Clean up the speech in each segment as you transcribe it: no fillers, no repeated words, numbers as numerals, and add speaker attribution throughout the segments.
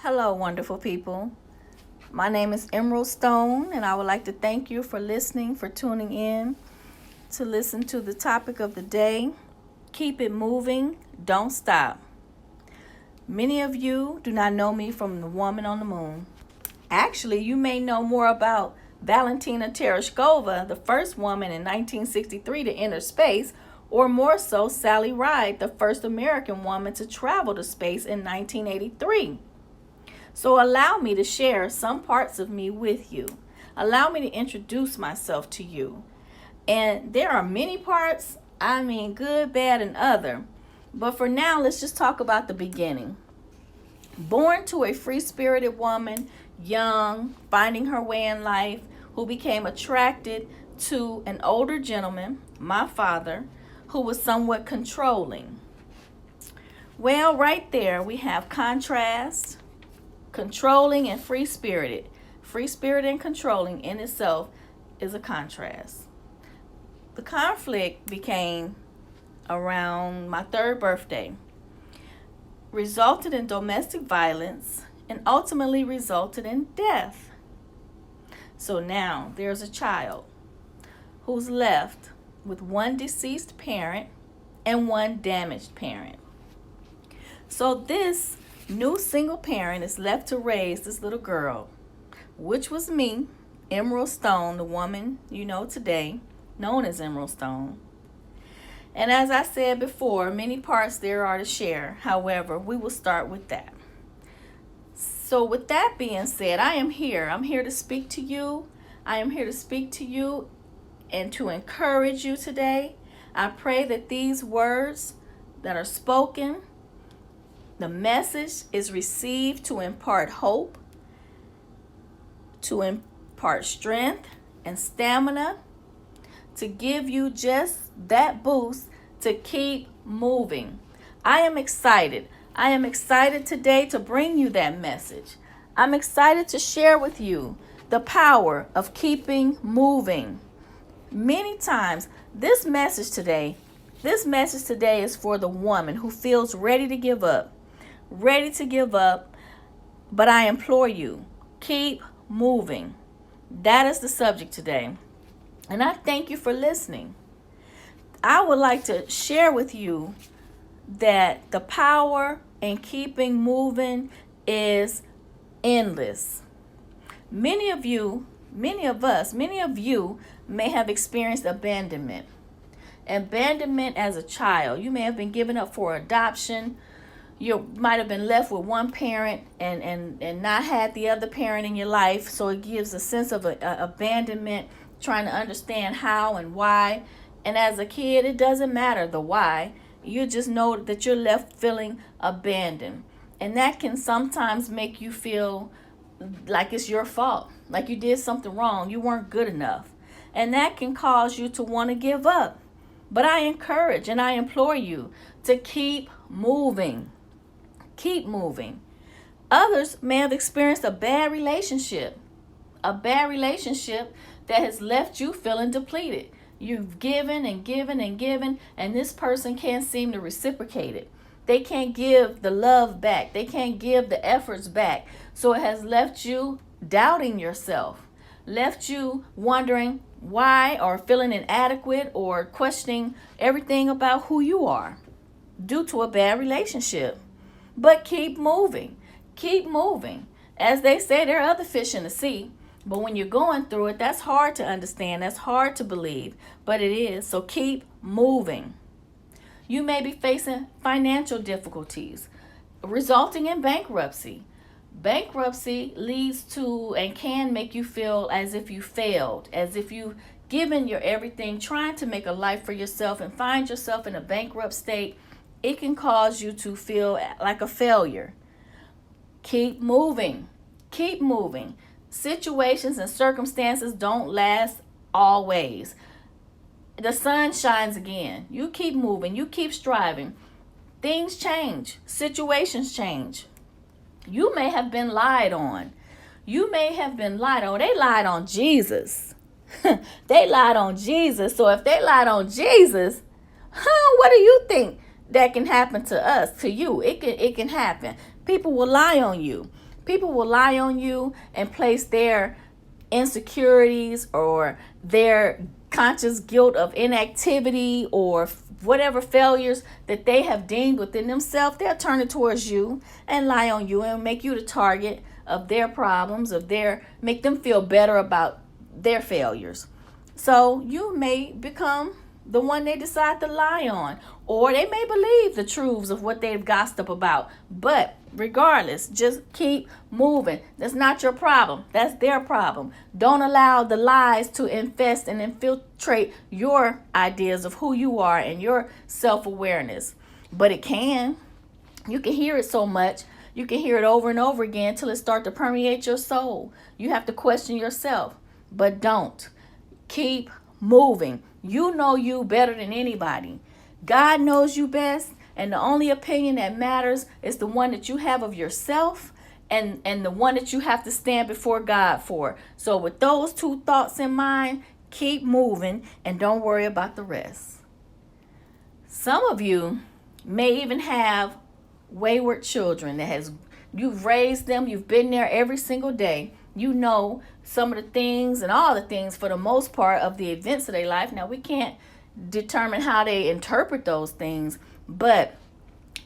Speaker 1: Hello, wonderful people. My name is Emerald Stone, and I would like to thank you for listening, for tuning in to listen to the topic of the day. Keep it moving, don't stop. Many of you do not know me from the woman on the moon. Actually, you may know more about Valentina Tereshkova, the first woman in 1963 to enter space, or more so, Sally Ride, the first American woman to travel to space in 1983. So allow me to share some parts of me with you. Allow me to introduce myself to you. And there are many parts, good, bad, and other. But for now, let's just talk about the beginning. Born to a free-spirited woman, young, finding her way in life, who became attracted to an older gentleman, my father, who was somewhat controlling. Well, right there we have contrast. Controlling and free-spirited. Free-spirited and controlling in itself is a contrast. The conflict became around my third birthday, resulted in domestic violence, and ultimately resulted in death. So now there's a child who's left with one deceased parent and one damaged parent. So this new single parent is left to raise this little girl, which was me, Emerald Stone, the woman you know today, known as Emerald Stone. And as I said before, many parts there are to share. However, we will start with that. So with that being said, I am here. I'm here to speak to you. I am here to speak to you and to encourage you today. I pray that these words that are spoken, the message is received to impart hope, to impart strength and stamina, to give you just that boost to keep moving. I am excited. I am excited today to bring you that message. I'm excited to share with you the power of keeping moving. Many times, this message today is for the woman who feels ready to give up. But I implore you, keep moving. That is the subject today. And I thank you for listening. I would like to share with you that the power in keeping moving is endless. Many of you may have experienced abandonment. Abandonment as a child. You may have been given up for adoption. You might have been left with one parent and not had the other parent in your life. So it gives a sense of abandonment, trying to understand how and why. And as a kid, it doesn't matter the why. You just know that you're left feeling abandoned. And that can sometimes make you feel like it's your fault, like you did something wrong, you weren't good enough. And that can cause you to want to give up. But I encourage and I implore you to keep moving. Keep moving. Others may have experienced a bad relationship that has left you feeling depleted. You've given and given and given, and this person can't seem to reciprocate it. They can't give the love back. They can't give the efforts back. So it has left you doubting yourself, left you wondering why, or feeling inadequate, or questioning everything about who you are due to a bad relationship. But keep moving. Keep moving. As they say, there are other fish in the sea. But when you're going through it, that's hard to understand. That's hard to believe. But it is. So keep moving. You may be facing financial difficulties resulting in bankruptcy. Bankruptcy leads to and can make you feel as if you failed, as if you've given your everything, trying to make a life for yourself and find yourself in a bankrupt state. It can cause you to feel like a failure. Keep moving. Keep moving. Situations and circumstances don't last always. The sun shines again. You keep moving. You keep striving. Things change. Situations change. You may have been lied on. They lied on Jesus. They lied on Jesus. So if they lied on Jesus, what do you think that can happen to us, to you? It can happen. People will lie on you. People will lie on you and place their insecurities or their conscious guilt of inactivity or whatever failures that they have deemed within themselves. They'll turn it towards you and lie on you and make you the target of their problems, make them feel better about their failures. So you may become the one they decide to lie on, or they may believe the truths of what they've gossiped about. But regardless, just keep moving. That's not your problem. That's their problem. Don't allow the lies to infest and infiltrate your ideas of who you are and your self-awareness. But it can. You can hear it so much. You can hear it over and over again until it starts to permeate your soul. You have to question yourself. But don't. Keep moving. You know you better than anybody. God knows you best, and the only opinion that matters is the one that you have of yourself and the one that you have to stand before God for. So with those two thoughts in mind, keep moving and don't worry about the rest. Some of you may even have wayward children you've raised them, you've been there every single day. You know some of the things and all the things for the most part of the events of their life. Now, we can't determine how they interpret those things, but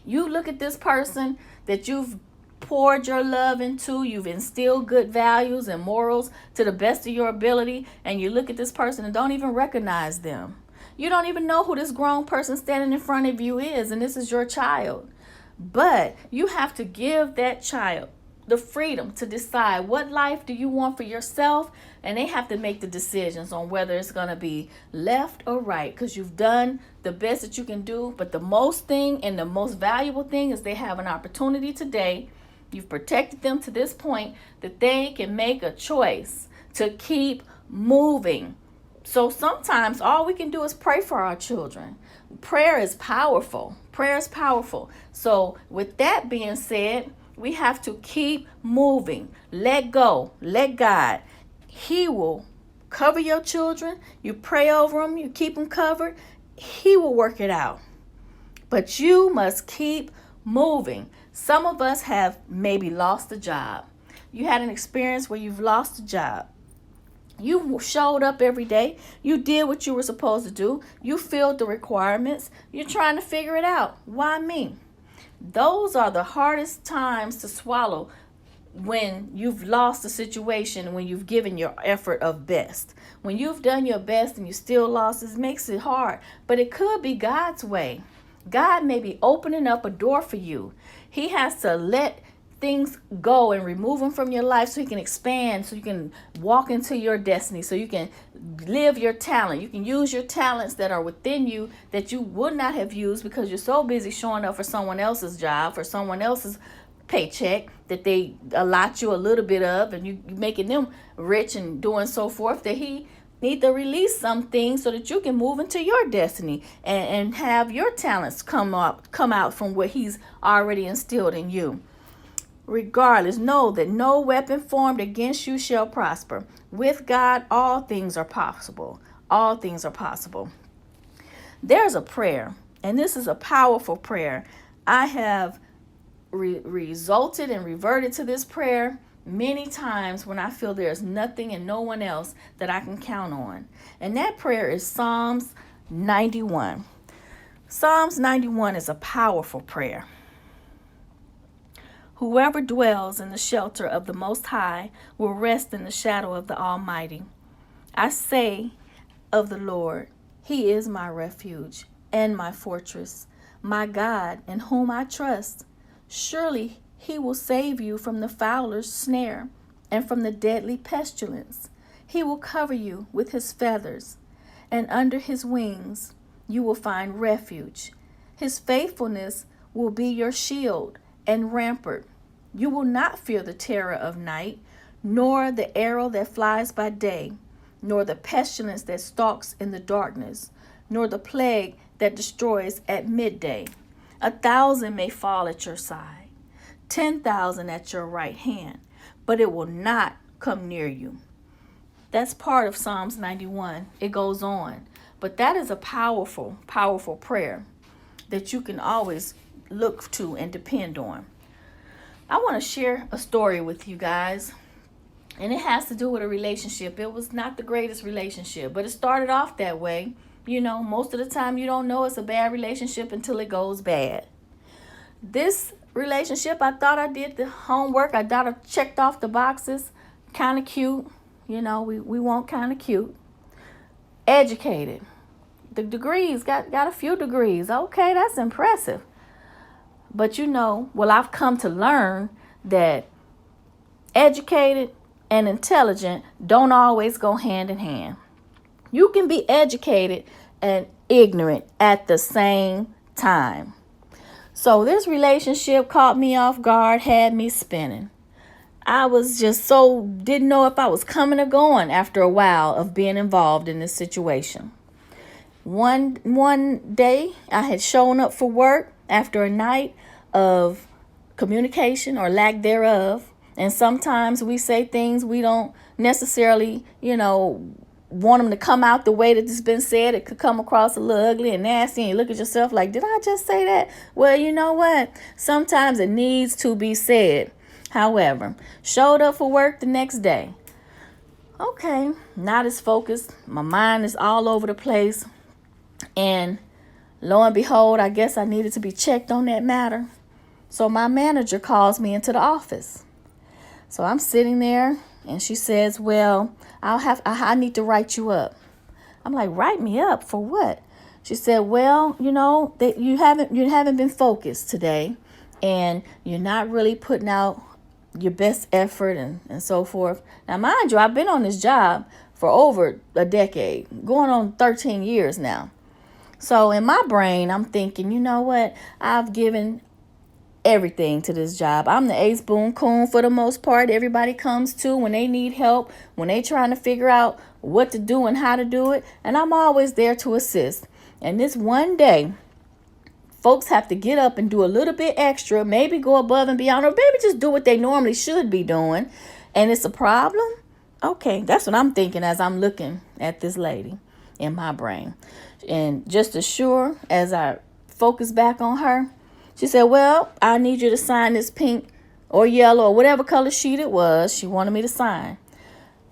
Speaker 1: you look at this person that you've poured your love into, you've instilled good values and morals to the best of your ability, and you look at this person and don't even recognize them. You don't even know who this grown person standing in front of you is, and this is your child. But you have to give that child the freedom to decide what life do you want for yourself, and they have to make the decisions on whether it's going to be left or right, because you've done the best that you can do. But the most thing and the most valuable thing is they have an opportunity today. You've protected them to this point that they can make a choice to keep moving. So sometimes all we can do is pray for our children. Prayer is powerful. Prayer is powerful. So with that being said, we have to keep moving. Let go. Let God. He will cover your children. You pray over them. You keep them covered. He will work it out. But you must keep moving. Some of us have maybe lost a job. You had an experience where you've lost a job. You showed up every day. You did what you were supposed to do. You filled the requirements. You're trying to figure it out. Why me? Those are the hardest times to swallow when you've lost a situation, when you've given your effort of best. When you've done your best and you still lost, it makes it hard. But it could be God's way. God may be opening up a door for you. He has to let things go and remove them from your life so he can expand, so you can walk into your destiny, so you can live your talent. You can use your talents that are within you that you would not have used because you're so busy showing up for someone else's job, for someone else's paycheck that they allot you a little bit of, and you making them rich and doing so forth, that he need to release some things so that you can move into your destiny and have your talents come out from what he's already instilled in you. Regardless, know that no weapon formed against you shall prosper. With God, all things are possible. All things are possible. There's a prayer, and this is a powerful prayer. I have resulted and reverted to this prayer many times when I feel there's nothing and no one else that I can count on. And that prayer is Psalms 91. Psalms 91 is a powerful prayer. Whoever dwells in the shelter of the Most High will rest in the shadow of the Almighty. I say of the Lord, He is my refuge and my fortress, my God in whom I trust. Surely He will save you from the fowler's snare and from the deadly pestilence. He will cover you with His feathers, and under His wings you will find refuge. His faithfulness will be your shield and rampart. You will not fear the terror of night, nor the arrow that flies by day, nor the pestilence that stalks in the darkness, nor the plague that destroys at midday. 1,000 may fall at your side, 10,000 at your right hand, but it will not come near you. That's part of Psalms 91. It goes on. But that is a powerful, powerful prayer that you can always look to and depend on. I want to share a story with you guys. And it has to do with a relationship. It was not the greatest relationship, but it started off that way. You know, most of the time you don't know it's a bad relationship until it goes bad. This relationship, I thought I did the homework. I thought I checked off the boxes. Kind of cute. You know, we want kind of cute. Educated. The degrees, got a few degrees. Okay, that's impressive. But you know, well, I've come to learn that educated and intelligent don't always go hand in hand. You can be educated and ignorant at the same time. So this relationship caught me off guard, had me spinning. I was just didn't know if I was coming or going after a while of being involved in this situation. One day I had shown up for work after a night of communication or lack thereof. And sometimes we say things we don't necessarily, want them to come out the way that it's been said. It could come across a little ugly and nasty, and you look at yourself like, did I just say that? Well, you know what? Sometimes it needs to be said. However, showed up for work the next day. Okay, not as focused. My mind is all over the place. And lo and behold, I guess I needed to be checked on that matter. So my manager calls me into the office. So I'm sitting there and she says, well, I need to write you up. I'm like, write me up for what? She said, well, that you haven't been focused today, and you're not really putting out your best effort and so forth. Now, mind you, I've been on this job for over a decade, going on 13 years now. So in my brain, I'm thinking, you know what? I've given everything to this job. I'm the ace boon coon for the most part. Everybody comes to when they need help, when they trying to figure out what to do and how to do it. And I'm always there to assist. And this one day, folks have to get up and do a little bit extra, maybe go above and beyond, or maybe just do what they normally should be doing. And it's a problem. Okay, that's what I'm thinking as I'm looking at this lady in my brain. And just as sure as I focus back on her, she said, well, I need you to sign this pink or yellow or whatever color sheet it was she wanted me to sign.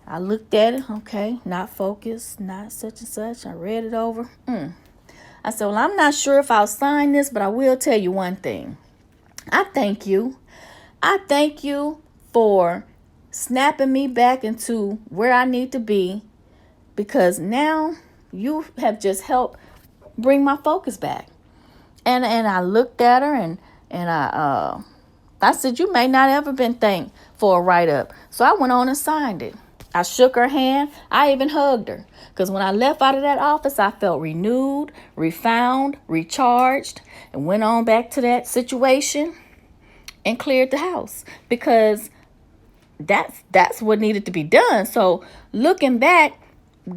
Speaker 1: I looked at it. Okay, not focused, not such and such. I read it over. I said, well, I'm not sure if I'll sign this, but I will tell you one thing. I thank you. I thank you for snapping me back into where I need to be, because now you have just helped bring my focus back. And I looked at her and I said, you may not ever been thanked for a write-up. So I went on and signed it. I shook her hand. I even hugged her. Because when I left out of that office, I felt renewed, refound, recharged, and went on back to that situation and cleared the house. Because that's what needed to be done. So looking back,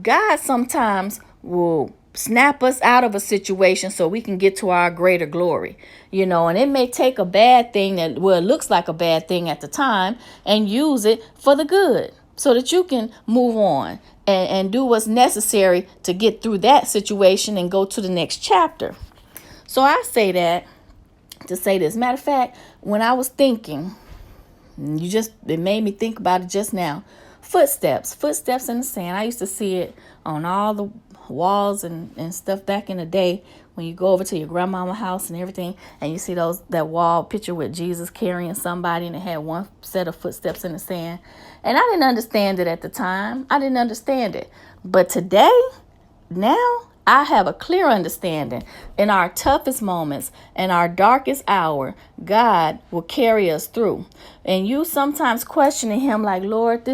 Speaker 1: God sometimes will snap us out of a situation so we can get to our greater glory, and it may take a bad thing it looks like a bad thing at the time, and use it for the good so that you can move on and do what's necessary to get through that situation and go to the next chapter. So I say that to say this. Matter of fact, when I was thinking, it made me think about it just now. Footsteps in the sand. I used to see it on all the walls and stuff back in the day when you go over to your grandmama house and everything, and you see that wall picture with Jesus carrying somebody, and it had one set of footsteps in the sand. And I didn't understand it at the time. I didn't understand it. But today, now, I have a clear understanding. In our toughest moments and our darkest hour, God will carry us through. And you sometimes questioning him like, Lord,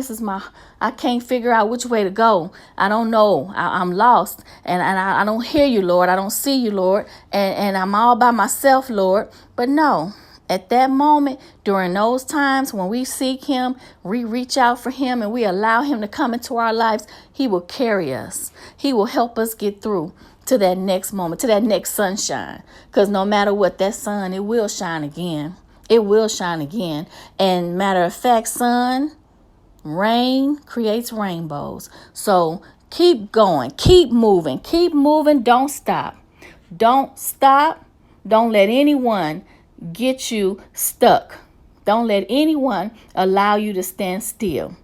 Speaker 1: I can't figure out which way to go. I don't know. I'm lost. And I don't hear you, Lord. I don't see you, Lord. And I'm all by myself, Lord. But no. At that moment, during those times when we seek him, we reach out for him and we allow him to come into our lives, he will carry us. He will help us get through to that next moment, to that next sunshine. Because no matter what, that sun, it will shine again. It will shine again. And matter of fact, rain creates rainbows. So keep going, keep moving. Don't stop. Don't stop. Don't let anyone get you stuck. Don't let anyone allow you to stand still.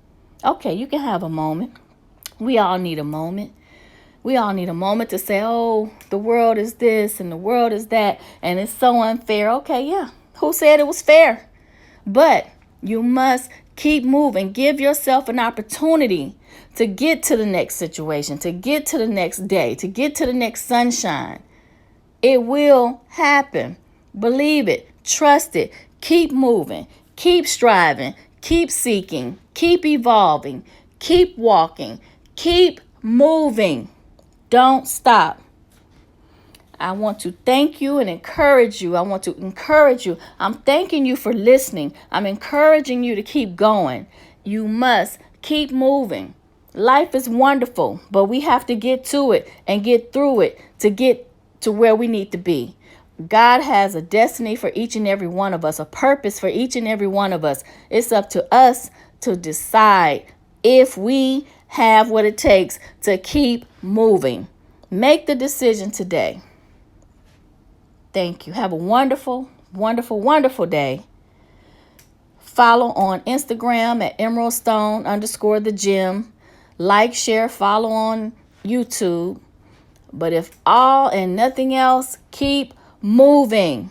Speaker 1: Okay, you can have a moment. We all need a moment. We all need a moment to say, oh, the world is this and the world is that, and it's so unfair. Okay, yeah. Who said it was fair? But you must keep moving. Give yourself an opportunity to get to the next situation, to get to the next day, to get to the next sunshine. It will happen. Believe it. Trust it. Keep moving. Keep striving. Keep seeking. Keep evolving. Keep walking. Keep moving. Don't stop. I want to thank you and encourage you. I want to encourage you. I'm thanking you for listening. I'm encouraging you to keep going. You must keep moving. Life is wonderful, but we have to get to it and get through it to get to where we need to be. God has a destiny for each and every one of us, a purpose for each and every one of us. It's up to us to decide if we have what it takes to keep moving. Make the decision today. Thank you. Have a wonderful, wonderful, wonderful day. Follow on Instagram at emeraldstone_the_gym. Like, share, follow on YouTube. But if all and nothing else, keep moving.